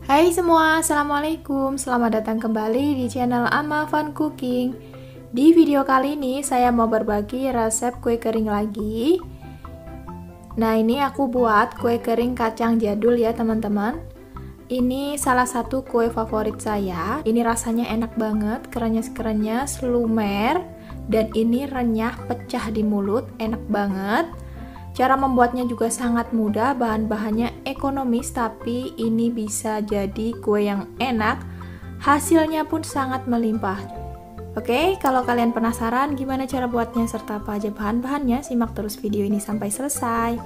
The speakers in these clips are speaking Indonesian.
Hai semua, Assalamualaikum. Selamat datang kembali di channel Ama Fun Cooking. Di video kali ini saya mau berbagi resep kue kering lagi. Nah, ini aku buat kue kering kacang jadul ya teman-teman. Ini salah satu kue favorit saya. Ini rasanya enak banget, krenyes-krenyes, lumer, dan ini renyah, pecah di mulut, enak banget. Cara membuatnya juga sangat mudah, bahan-bahannya ekonomis, tapi ini bisa jadi kue yang enak, hasilnya pun sangat melimpah. Oke, kalau kalian penasaran gimana cara buatnya serta apa aja bahan-bahannya, simak terus video ini sampai selesai.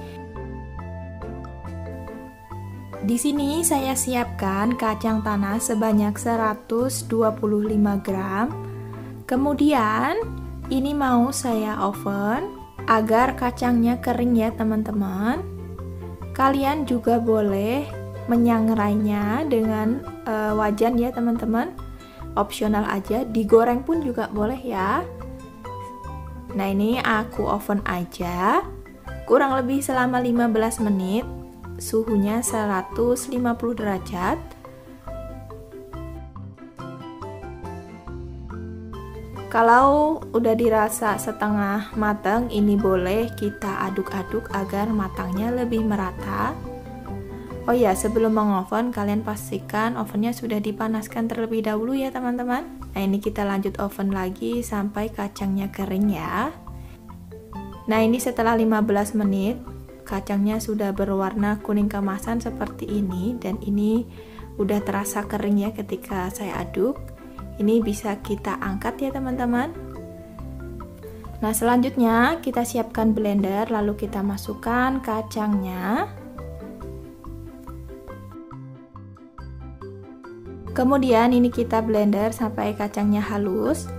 Di sini saya siapkan kacang tanah sebanyak 125 gram. Kemudian ini mau saya oven agar kacangnya kering ya teman-teman. Kalian juga boleh menyangrainya dengan wajan ya teman-teman, opsional aja, digoreng pun juga boleh ya. Nah, ini aku oven aja kurang lebih selama 15 menit, suhunya 150 derajat. Kalau udah dirasa setengah matang, ini boleh kita aduk-aduk agar matangnya lebih merata. Oh ya, sebelum mengoven kalian pastikan ovennya sudah dipanaskan terlebih dahulu ya teman-teman. Nah, ini kita lanjut oven lagi sampai kacangnya kering ya. Nah, ini setelah 15 menit kacangnya sudah berwarna kuning keemasan seperti ini, dan ini udah terasa kering ya ketika saya aduk. Ini bisa kita angkat ya teman-teman. Nah, selanjutnya kita siapkan blender, lalu kita masukkan kacangnya. Kemudian ini kita blender sampai kacangnya halus.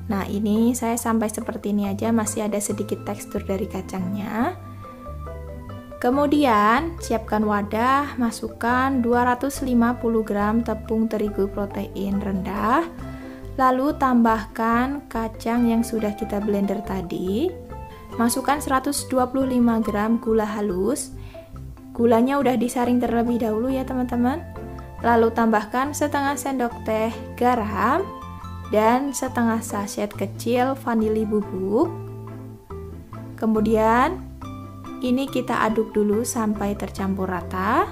Nah, ini saya sampai seperti ini aja, masih ada sedikit tekstur dari kacangnya. Kemudian siapkan wadah, masukkan 250 gram tepung terigu protein rendah. Lalu tambahkan kacang yang sudah kita blender tadi. Masukkan 125 gram gula halus. Gulanya udah disaring terlebih dahulu ya teman-teman. Lalu tambahkan setengah sendok teh garam dan setengah sachet kecil vanili bubuk. Kemudian ini kita aduk dulu sampai tercampur rata.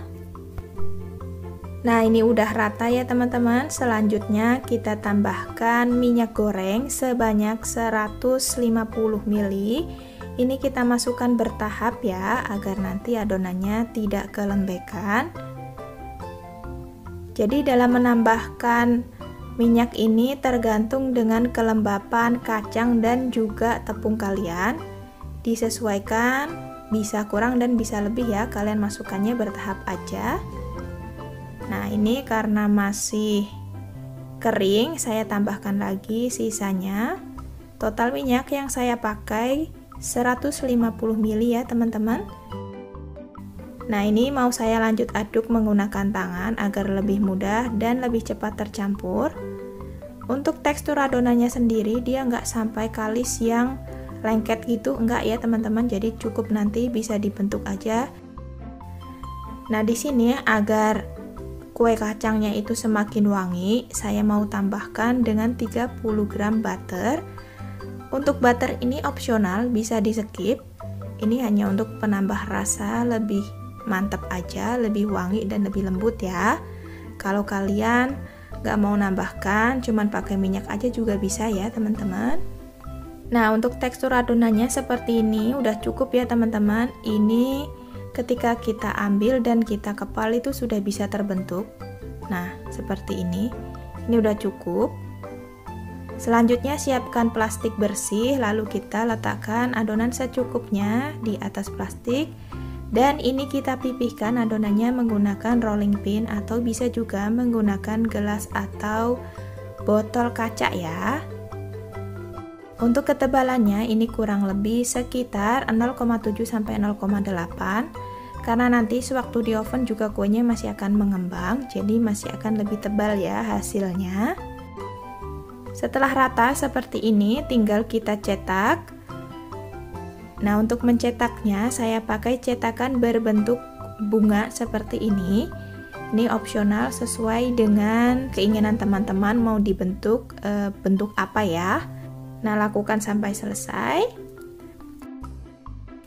Nah, ini udah rata ya teman-teman. Selanjutnya kita tambahkan minyak goreng sebanyak 150 ml. Ini kita masukkan bertahap ya, agar nanti adonannya tidak kelembekan. Jadi dalam menambahkan minyak ini tergantung dengan kelembapan kacang dan juga tepung kalian. Disesuaikan, bisa kurang dan bisa lebih ya, kalian masukkannya bertahap aja. Nah, ini karena masih kering, saya tambahkan lagi sisanya. Total minyak yang saya pakai 150 ml ya teman-teman. Nah, ini mau saya lanjut aduk menggunakan tangan agar lebih mudah dan lebih cepat tercampur. Untuk tekstur adonannya sendiri, dia nggak sampai kalis yang lengket gitu, enggak ya teman-teman. Jadi cukup nanti bisa dibentuk aja. Nah, di sini agar kue kacangnya itu semakin wangi, saya mau tambahkan dengan 30 gram butter. Untuk butter ini opsional, bisa di skip. Ini hanya untuk penambah rasa lebih mantap aja, lebih wangi dan lebih lembut ya. Kalau kalian nggak mau nambahkan, cuman pakai minyak aja juga bisa ya teman-teman. Nah, untuk tekstur adonannya seperti ini udah cukup ya teman-teman. Ini ketika kita ambil dan kita kepal itu sudah bisa terbentuk. Nah, seperti ini. Ini udah cukup. Selanjutnya siapkan plastik bersih, lalu kita letakkan adonan secukupnya di atas plastik. Dan ini kita pipihkan adonannya menggunakan rolling pin atau bisa juga menggunakan gelas atau botol kaca ya. Untuk ketebalannya ini kurang lebih sekitar 0,7 sampai 0,8, karena nanti sewaktu di oven juga kuenya masih akan mengembang, jadi masih akan lebih tebal ya hasilnya. Setelah rata seperti ini, tinggal kita cetak. Nah, untuk mencetaknya saya pakai cetakan berbentuk bunga seperti ini. Ini opsional sesuai dengan keinginan teman-teman mau dibentuk bentuk apa ya. Nah, lakukan sampai selesai.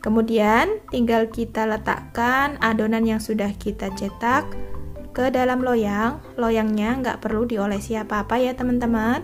Kemudian tinggal kita letakkan adonan yang sudah kita cetak ke dalam loyang. Loyangnya nggak perlu diolesi apa-apa ya teman-teman.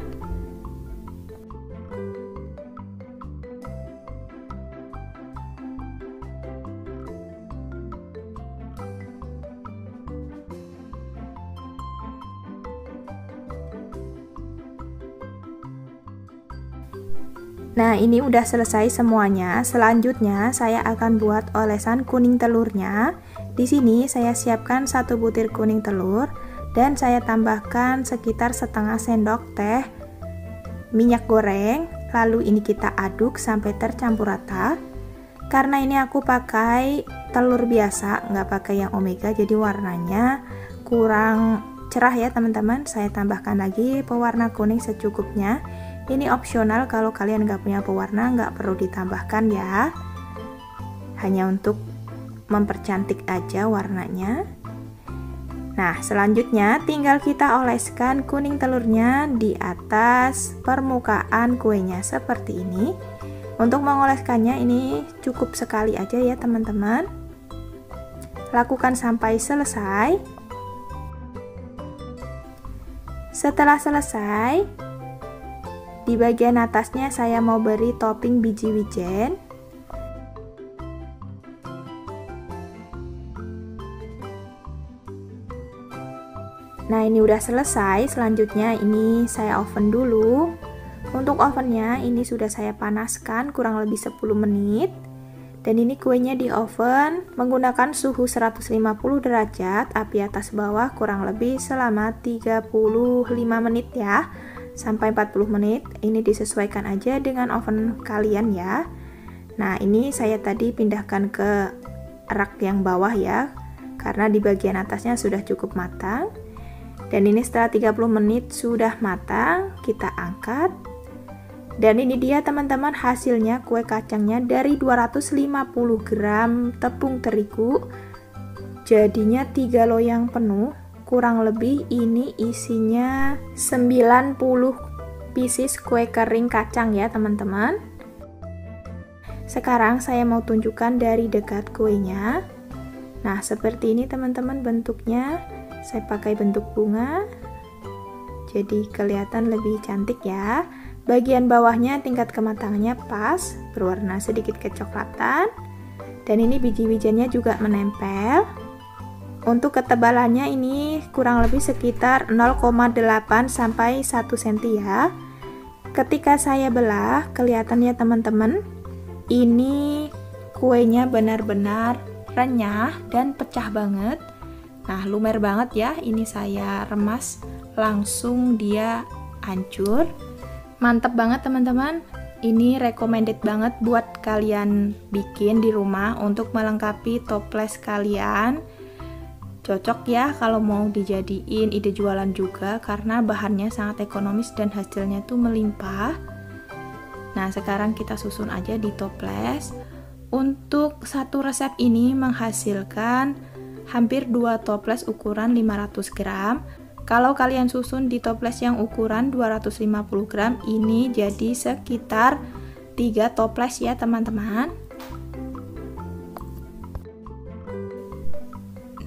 Nah, ini udah selesai semuanya. Selanjutnya saya akan buat olesan kuning telurnya. Di sini saya siapkan 1 butir kuning telur dan saya tambahkan sekitar setengah sendok teh minyak goreng. Lalu ini kita aduk sampai tercampur rata. Karena ini aku pakai telur biasa, nggak pakai yang omega, jadi warnanya kurang cerah ya teman-teman. Saya tambahkan lagi pewarna kuning secukupnya. Ini opsional, kalau kalian nggak punya pewarna nggak perlu ditambahkan ya, hanya untuk mempercantik aja warnanya. Nah, selanjutnya tinggal kita oleskan kuning telurnya di atas permukaan kuenya seperti ini. Untuk mengoleskannya ini cukup sekali aja ya teman-teman. Lakukan sampai selesai. Setelah selesai, di bagian atasnya saya mau beri topping biji wijen. Nah, ini udah selesai. Selanjutnya ini saya oven dulu. Untuk ovennya ini sudah saya panaskan kurang lebih 10 menit. Dan ini kuenya di oven menggunakan suhu 150 derajat, api atas bawah kurang lebih selama 35 menit ya. Sampai 40 menit, ini disesuaikan aja dengan oven kalian ya. Nah, ini saya tadi pindahkan ke rak yang bawah ya, karena di bagian atasnya sudah cukup matang. Dan ini setelah 30 menit sudah matang, kita angkat. Dan ini dia teman-teman hasilnya, kue kacangnya dari 250 gram tepung terigu, jadinya 3 loyang penuh. Kurang lebih ini isinya 90 pieces kue kering kacang ya teman-teman. Sekarang saya mau tunjukkan dari dekat kuenya. Nah, seperti ini teman-teman bentuknya. Saya pakai bentuk bunga, jadi kelihatan lebih cantik ya. Bagian bawahnya tingkat kematangannya pas, berwarna sedikit kecoklatan. Dan ini biji wijennya juga menempel. Untuk ketebalannya ini kurang lebih sekitar 0,8 sampai 1 cm ya. Ketika saya belah, kelihatan ya teman-teman, ini kuenya benar-benar renyah dan pecah banget. Nah, lumer banget ya, ini saya remas langsung dia hancur. Mantep banget teman-teman. Ini recommended banget buat kalian bikin di rumah untuk melengkapi toples kalian. Cocok ya kalau mau dijadiin ide jualan juga, karena bahannya sangat ekonomis dan hasilnya tuh melimpah. Nah, sekarang kita susun aja di toples. Untuk satu resep ini menghasilkan hampir 2 toples ukuran 500 gram. Kalau kalian susun di toples yang ukuran 250 gram, ini jadi sekitar 3 toples ya teman-teman.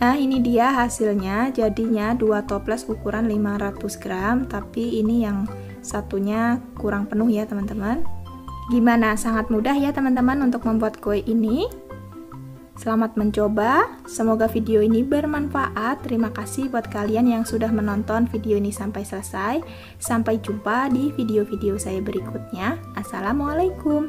Nah, ini dia hasilnya, jadinya 2 toples ukuran 500 gram, tapi ini yang satunya kurang penuh ya teman-teman. Gimana? Sangat mudah ya teman-teman untuk membuat kue ini. Selamat mencoba, semoga video ini bermanfaat. Terima kasih buat kalian yang sudah menonton video ini sampai selesai. Sampai jumpa di video-video saya berikutnya. Assalamualaikum.